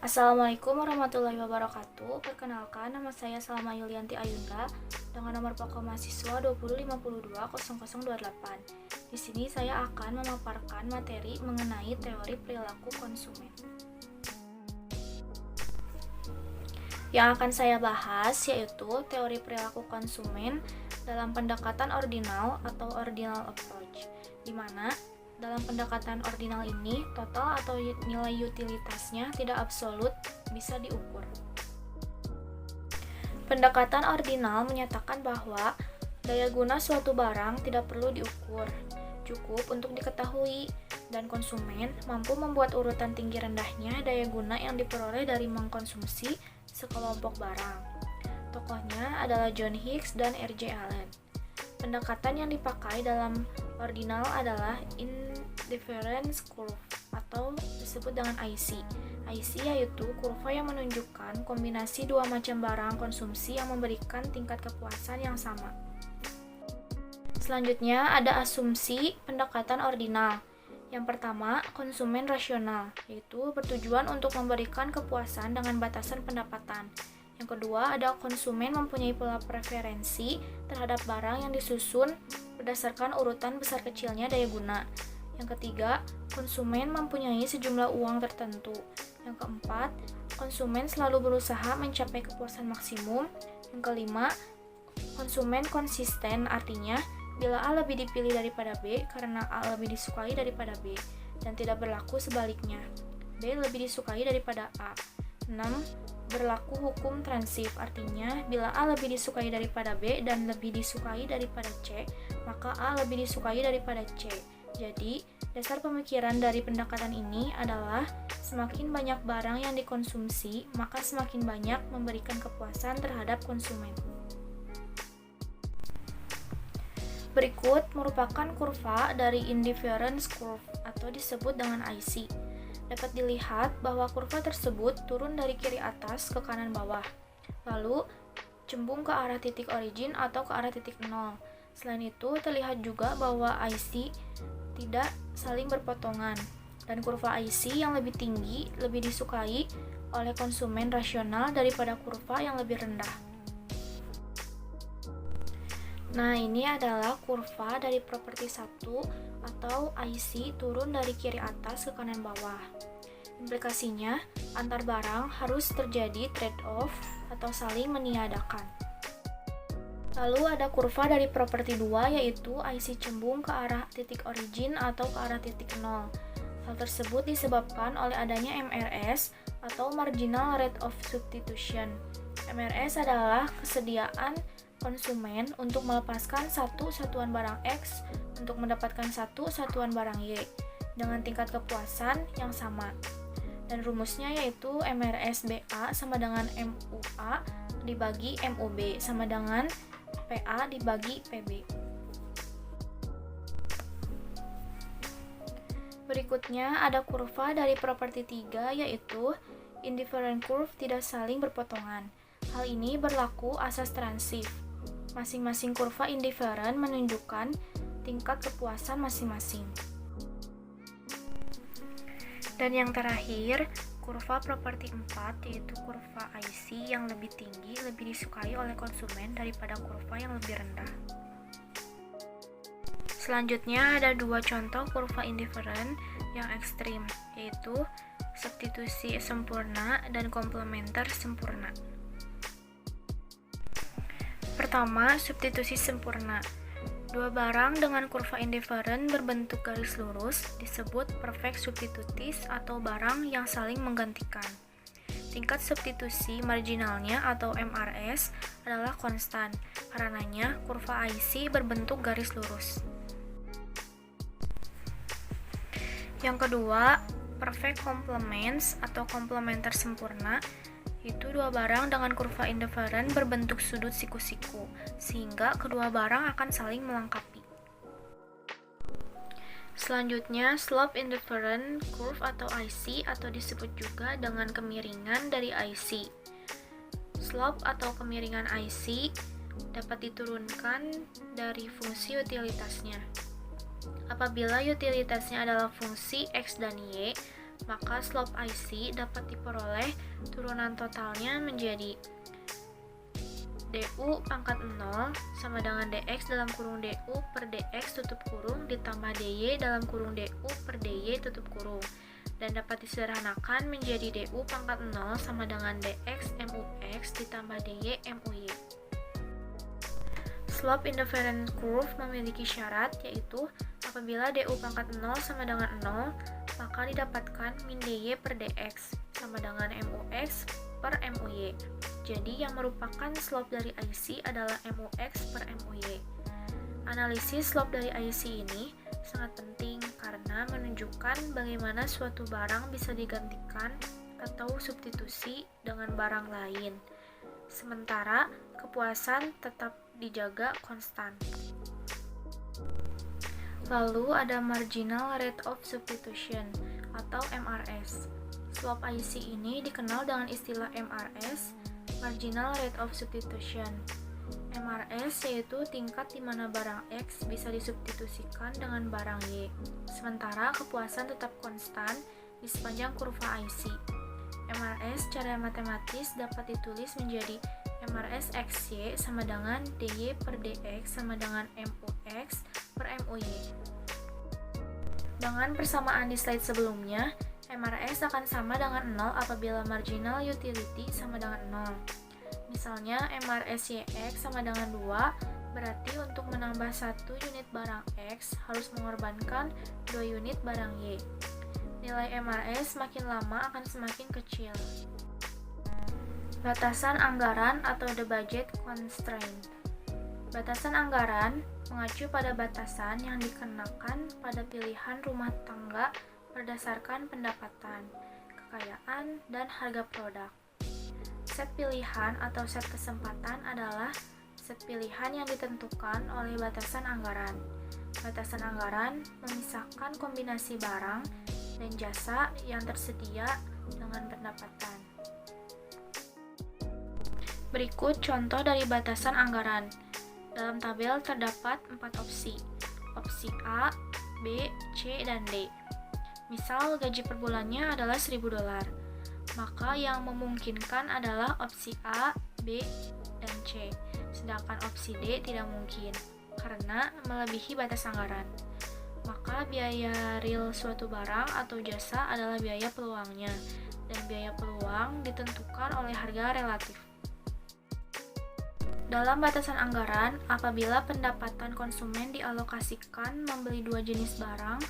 Assalamualaikum warahmatullahi wabarakatuh. Perkenalkan, nama saya Salma Yulianti Ayunda dengan nomor pokok mahasiswa 20520028. Di sini saya akan memaparkan materi mengenai teori perilaku konsumen. Yang akan saya bahas yaitu teori perilaku konsumen dalam pendekatan ordinal atau ordinal approach, di mana dalam pendekatan ordinal ini, total atau nilai utilitasnya tidak absolut bisa diukur. Pendekatan ordinal menyatakan bahwa daya guna suatu barang tidak perlu diukur, cukup untuk diketahui, dan konsumen mampu membuat urutan tinggi rendahnya daya guna yang diperoleh dari mengkonsumsi sekelompok barang. Tokohnya adalah John Hicks dan R.J. Allen. Pendekatan yang dipakai dalam ordinal adalah indifference curve atau disebut dengan IC. IC yaitu kurva yang menunjukkan kombinasi dua macam barang konsumsi yang memberikan tingkat kepuasan yang sama. Selanjutnya ada asumsi pendekatan ordinal. Yang pertama, konsumen rasional, yaitu bertujuan untuk memberikan kepuasan dengan batasan pendapatan. Yang kedua, ada konsumen mempunyai pola preferensi terhadap barang yang disusun berdasarkan urutan besar kecilnya daya guna. Yang ketiga, konsumen mempunyai sejumlah uang tertentu. Yang keempat, konsumen selalu berusaha mencapai kepuasan maksimum. Yang kelima, konsumen konsisten, artinya bila A lebih dipilih daripada B karena A lebih disukai daripada B, dan tidak berlaku sebaliknya, B lebih disukai daripada A. 6. Berlaku hukum transif, artinya bila A lebih disukai daripada B dan lebih disukai daripada C, maka A lebih disukai daripada C. Jadi, dasar pemikiran dari pendekatan ini adalah semakin banyak barang yang dikonsumsi, maka semakin banyak memberikan kepuasan terhadap konsumen. Berikut merupakan kurva dari indifference curve atau disebut dengan IC. Dapat dilihat bahwa kurva tersebut turun dari kiri atas ke kanan bawah, lalu cembung ke arah titik origin atau ke arah titik nol. Selain itu, terlihat juga bahwa IC tidak saling berpotongan, dan kurva IC yang lebih tinggi lebih disukai oleh konsumen rasional daripada kurva yang lebih rendah. Nah, ini adalah kurva dari properti 1 atau IC turun dari kiri atas ke kanan bawah. Implikasinya, antar barang harus terjadi trade-off atau saling meniadakan. Lalu ada kurva dari properti 2 yaitu IC cembung ke arah titik origin atau ke arah titik nol. Hal tersebut disebabkan oleh adanya MRS atau marginal rate of substitution. MRS adalah kesediaan konsumen untuk melepaskan satu satuan barang X untuk mendapatkan satu satuan barang Y dengan tingkat kepuasan yang sama. Dan rumusnya yaitu MRS-BA sama dengan MUA dibagi MUB sama dengan PA dibagi PB. Berikutnya ada kurva dari properti 3 yaitu indifferent curve tidak saling berpotongan. Hal ini berlaku asas transif. Masing-masing kurva indifferent menunjukkan tingkat kepuasan masing-masing. Dan yang terakhir, kurva properti 4 yaitu kurva IC yang lebih tinggi lebih disukai oleh konsumen daripada kurva yang lebih rendah. Selanjutnya ada dua contoh kurva indifferent yang ekstrim, yaitu substitusi sempurna dan komplementer sempurna. Pertama, substitusi sempurna. Dua barang dengan kurva indifferent berbentuk garis lurus disebut perfect substitutis atau barang yang saling menggantikan. Tingkat substitusi marginalnya atau MRS adalah konstan, karenanya kurva IC berbentuk garis lurus. Yang kedua, perfect complements atau komplementer sempurna, itu dua barang dengan kurva indifferent berbentuk sudut siku-siku, sehingga kedua barang akan saling melengkapi. Selanjutnya, slope indifferent curve atau IC atau disebut juga dengan kemiringan dari IC. Slope atau kemiringan IC dapat diturunkan dari fungsi utilitasnya. Apabila utilitasnya adalah fungsi X dan Y, Maka slope IC dapat diperoleh turunan totalnya menjadi DU pangkat 0 sama dengan DX dalam kurung DU per DX tutup kurung ditambah DY dalam kurung DU per DY tutup kurung, dan dapat disederhanakan menjadi DU pangkat 0 sama dengan DX MUX ditambah DY MUY. Slope indifferent curve memiliki syarat, yaitu apabila DU pangkat 0 sama dengan 0, maka didapatkan min DY per DX sama dengan MUX per MUY. Jadi yang merupakan slope dari IC adalah MUX per MUY. Analisis slope dari IC ini sangat penting karena menunjukkan bagaimana suatu barang bisa digantikan atau substitusi dengan barang lain, sementara kepuasan tetap dijaga konstan. Lalu ada marginal rate of substitution atau MRS. Slope IC ini dikenal dengan istilah MRS, marginal rate of substitution. MRS yaitu tingkat di mana barang X bisa disubstitusikan dengan barang Y, sementara kepuasan tetap konstan di sepanjang kurva IC. MRS secara matematis dapat ditulis menjadi MRS XY sama dengan DY per DX sama dengan MUX per MUY. Dengan persamaan di slide sebelumnya, MRS akan sama dengan 0 apabila marginal utility sama dengan 0. Misalnya MRS YX sama dengan 2, berarti untuk menambah 1 unit barang X harus mengorbankan 2 unit barang Y. Nilai MRS makin lama akan semakin kecil. Batasan anggaran atau the budget constraint. Batasan anggaran mengacu pada batasan yang dikenakan pada pilihan rumah tangga berdasarkan pendapatan, kekayaan, dan harga produk. Set pilihan atau set kesempatan adalah set pilihan yang ditentukan oleh batasan anggaran. Batasan anggaran memisahkan kombinasi barang dan jasa yang tersedia dengan pendapatan. Berikut contoh dari batasan anggaran. Dalam tabel terdapat 4 opsi. Opsi A, B, C, dan D. Misal gaji per bulannya adalah $1.000. Maka yang memungkinkan adalah opsi A, B, dan C. Sedangkan opsi D tidak mungkin karena melebihi batas anggaran. Maka biaya real suatu barang atau jasa adalah biaya peluangnya, dan biaya peluang ditentukan oleh harga relatif. Dalam batasan anggaran, apabila pendapatan konsumen dialokasikan membeli 2 jenis barang,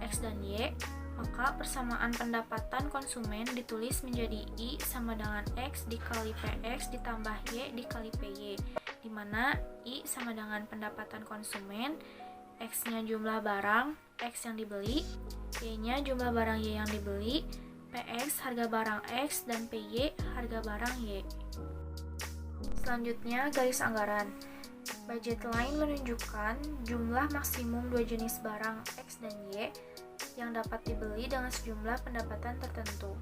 X dan Y, maka persamaan pendapatan konsumen ditulis menjadi I sama dengan X dikali PX ditambah Y dikali PY, di mana I sama dengan pendapatan konsumen, X-nya jumlah barang X yang dibeli, Y-nya jumlah barang Y yang dibeli, PX harga barang X, dan PY harga barang Y. Selanjutnya, garis anggaran. Budget line menunjukkan jumlah maksimum 2 jenis barang X dan Y yang dapat dibeli dengan sejumlah pendapatan tertentu.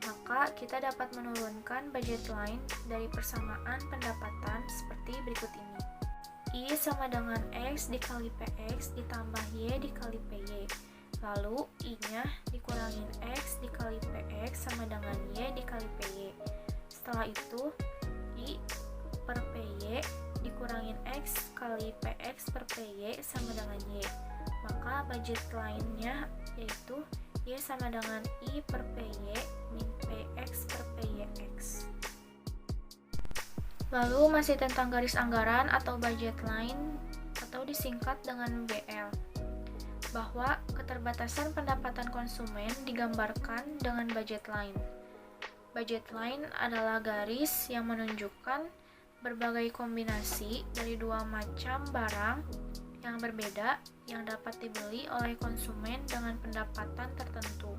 Maka kita dapat menurunkan budget line dari persamaan pendapatan seperti berikut ini. I sama dengan X dikali PX ditambah Y dikali PY. Lalu I-nya dikurangin X dikali PX sama dengan Y dikali PY. Setelah itu I per PY dikurangin X kali PX per PY sama dengan Y. Maka budget line-nya yaitu Y sama dengan I per PY min PX per PYX. Lalu masih tentang garis anggaran atau budget line atau disingkat dengan BL, bahwa keterbatasan pendapatan konsumen digambarkan dengan budget line. Budget line adalah garis yang menunjukkan berbagai kombinasi dari 2 macam barang yang berbeda yang dapat dibeli oleh konsumen dengan pendapatan tertentu.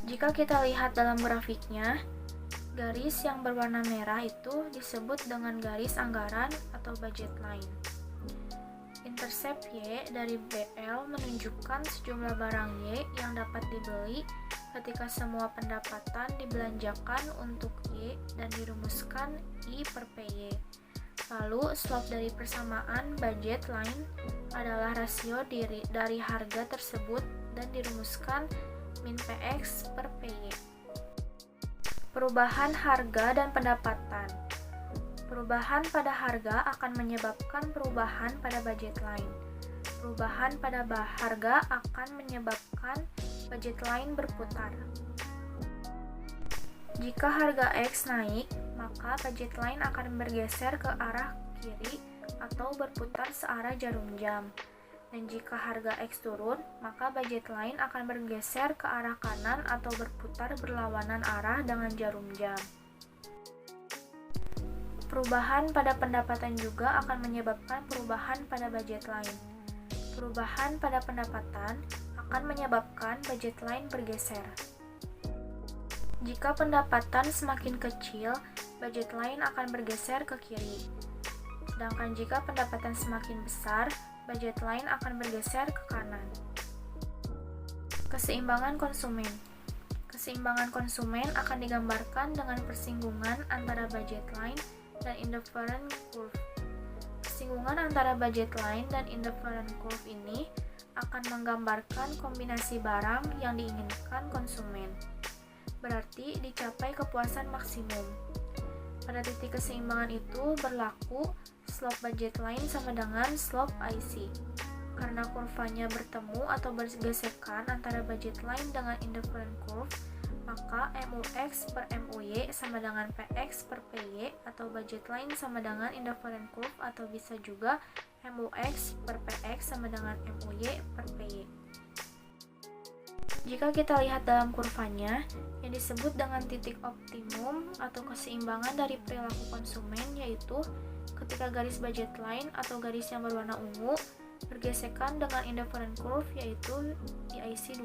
Jika kita lihat dalam grafiknya, garis yang berwarna merah itu disebut dengan garis anggaran atau budget line. Intercept Y dari BL menunjukkan sejumlah barang Y yang dapat dibeli ketika semua pendapatan dibelanjakan untuk Y dan dirumuskan I per PY. Lalu slope dari persamaan budget line adalah rasio dari harga tersebut dan dirumuskan min PX per PY. Perubahan harga dan pendapatan. Perubahan pada harga akan menyebabkan perubahan pada budget line. Perubahan pada harga akan menyebabkan budget line berputar. Jika harga X naik, maka budget line akan bergeser ke arah kiri atau berputar searah jarum jam. Dan jika harga X turun, maka budget line akan bergeser ke arah kanan atau berputar berlawanan arah dengan jarum jam. Perubahan pada pendapatan juga akan menyebabkan perubahan pada budget line. Perubahan pada pendapatan akan menyebabkan budget line bergeser. Jika pendapatan semakin kecil, budget line akan bergeser ke kiri. Sedangkan jika pendapatan semakin besar, budget line akan bergeser ke kanan. Keseimbangan konsumen. Keseimbangan konsumen akan digambarkan dengan persinggungan antara budget line dan indifferent curve. Persinggungan antara budget line dan indifferent curve ini akan menggambarkan kombinasi barang yang diinginkan konsumen. Berarti dicapai kepuasan maksimum. Pada titik keseimbangan itu berlaku slope budget line sama dengan slope IC. Karena kurvanya bertemu atau bergesekan antara budget line dengan indifferent curve, maka MUX per MUY sama dengan PX per PY atau budget line sama dengan indifferent curve atau bisa juga MUX per PX sama dengan MUY per PY. Jika kita lihat dalam kurvanya, yang disebut dengan titik optimum atau keseimbangan dari perilaku konsumen yaitu ketika garis budget line atau garis yang berwarna ungu bergesekan dengan indifferent curve yaitu di IC2.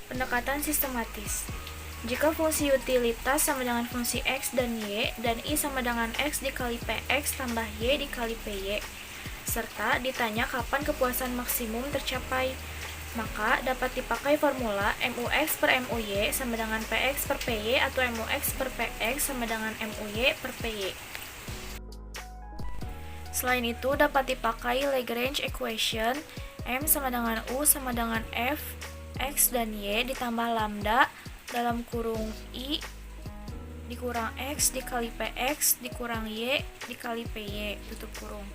Pendekatan sistematis. Jika fungsi utilitas sama dengan fungsi X dan Y dan I sama dengan X dikali PX tambah Y dikali PY serta ditanya kapan kepuasan maksimum tercapai, maka dapat dipakai formula MUX per MUY sama dengan PX per PY atau MUX per PX sama dengan MUY per PY. Selain itu dapat dipakai Lagrange equation M sama dengan U sama dengan F, X dan Y ditambah lambda dalam kurung I dikurang X dikali PX dikurang Y dikali PY tutup kurung.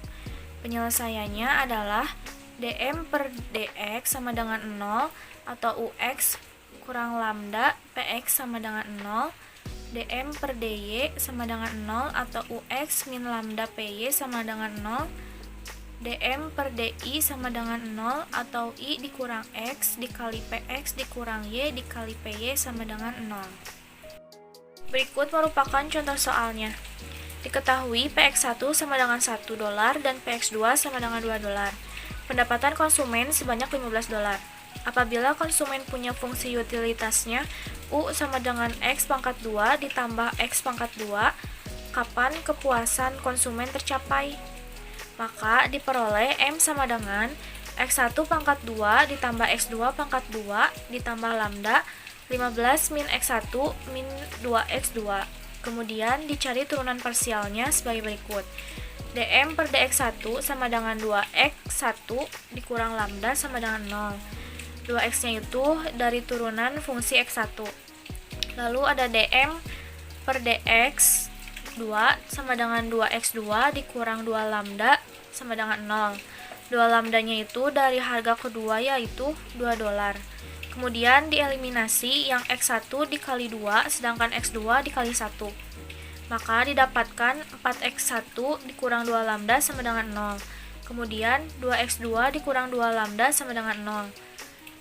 Penyelesaiannya adalah dm per dx sama dengan 0 atau ux kurang lambda px sama dengan 0, dm per dy sama dengan 0 atau ux min lambda py sama dengan 0, dm per di sama dengan 0 atau i dikurang x dikali px dikurang y dikali py sama dengan 0. Berikut merupakan contoh soalnya. Diketahui px1 sama dengan $1 dan px2 sama dengan $2. Pendapatan konsumen sebanyak $15. Apabila konsumen punya fungsi utilitasnya U sama dengan X pangkat 2 ditambah X pangkat 2, kapan kepuasan konsumen tercapai? Maka diperoleh M sama dengan X1 pangkat 2 ditambah X2 pangkat 2 ditambah lambda 15 min X1 min 2X2. Kemudian dicari turunan parsialnya sebagai berikut. dm per dx1 sama dengan 2x1 dikurang lambda sama dengan 0. 2x-nya itu dari turunan fungsi x1. Lalu ada dm per dx2 sama dengan 2x2 dikurang 2 lambda sama dengan 0. 2 lambdanya itu dari harga kedua yaitu $2. Kemudian dieliminasi yang x1 dikali 2 sedangkan x2 dikali 1. Maka didapatkan 4x1 dikurang 2 lambda sama dengan 0. Kemudian 2x2 dikurang 2 lambda sama dengan 0.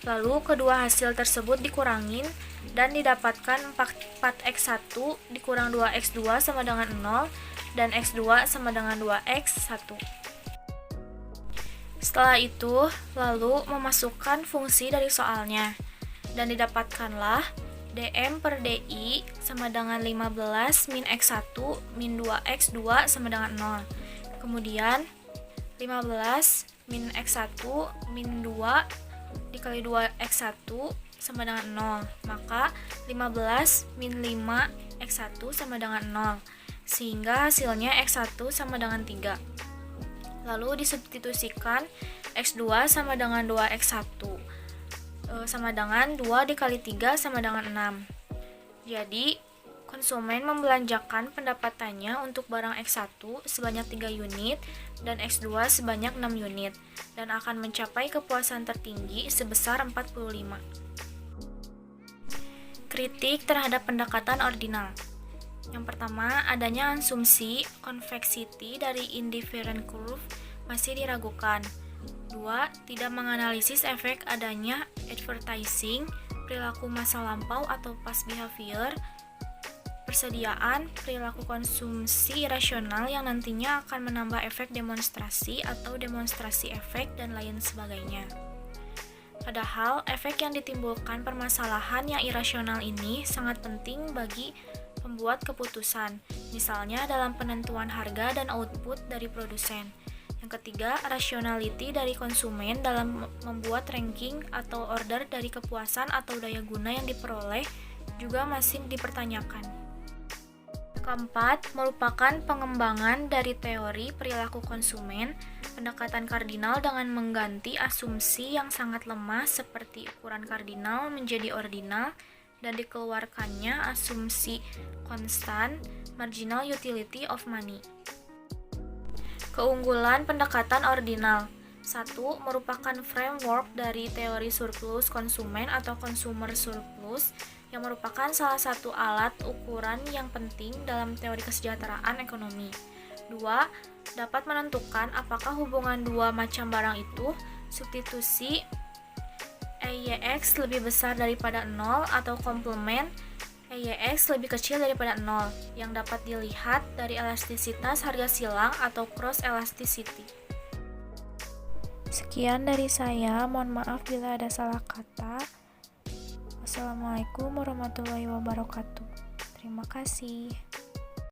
Lalu kedua hasil tersebut dikurangin dan didapatkan 4x1 dikurang 2x2 sama dengan 0 dan x2 sama dengan 2x1. Setelah itu, lalu memasukkan fungsi dari soalnya dan didapatkanlah dm per di sama dengan 15 min x1 min 2x2 sama dengan 0. Kemudian 15 min x1 min 2 dikali 2x1 sama dengan 0. Maka 15 min 5 x1 sama dengan 0. Sehingga hasilnya x1 sama dengan 3. Lalu disubstitusikan X2 sama dengan 2X1 sama dengan 2 dikali 3 sama dengan 6. Jadi, konsumen membelanjakan pendapatannya untuk barang X1 sebanyak 3 unit dan X2 sebanyak 6 unit dan akan mencapai kepuasan tertinggi sebesar 45. Kritik terhadap pendekatan ordinal. Yang pertama, adanya asumsi convexity dari indifferent curve masih diragukan. 2. Tidak menganalisis efek adanya advertising, perilaku masa lampau atau past behavior, persediaan, perilaku konsumsi irasional yang nantinya akan menambah efek demonstrasi atau demonstrasi efek dan lain sebagainya. Padahal, efek yang ditimbulkan permasalahan yang irasional ini sangat penting bagi pembuat keputusan, misalnya dalam penentuan harga dan output dari produsen. Yang ketiga, rationality dari konsumen dalam membuat ranking atau order dari kepuasan atau daya guna yang diperoleh juga masih dipertanyakan. Keempat, merupakan pengembangan dari teori perilaku konsumen, pendekatan kardinal dengan mengganti asumsi yang sangat lemah seperti ukuran kardinal menjadi ordinal dan dikeluarkannya asumsi konstan marginal utility of money. Keunggulan pendekatan ordinal. 1. Merupakan framework dari teori surplus konsumen atau consumer surplus yang merupakan salah satu alat ukuran yang penting dalam teori kesejahteraan ekonomi. 2. Dapat menentukan apakah hubungan dua macam barang itu, substitusi EYX lebih besar daripada 0 atau komplement EYX lebih kecil daripada 0 yang dapat dilihat dari elastisitas harga silang atau cross elasticity. Sekian dari saya, mohon maaf bila ada salah kata. Wassalamualaikum warahmatullahi wabarakatuh. Terima kasih.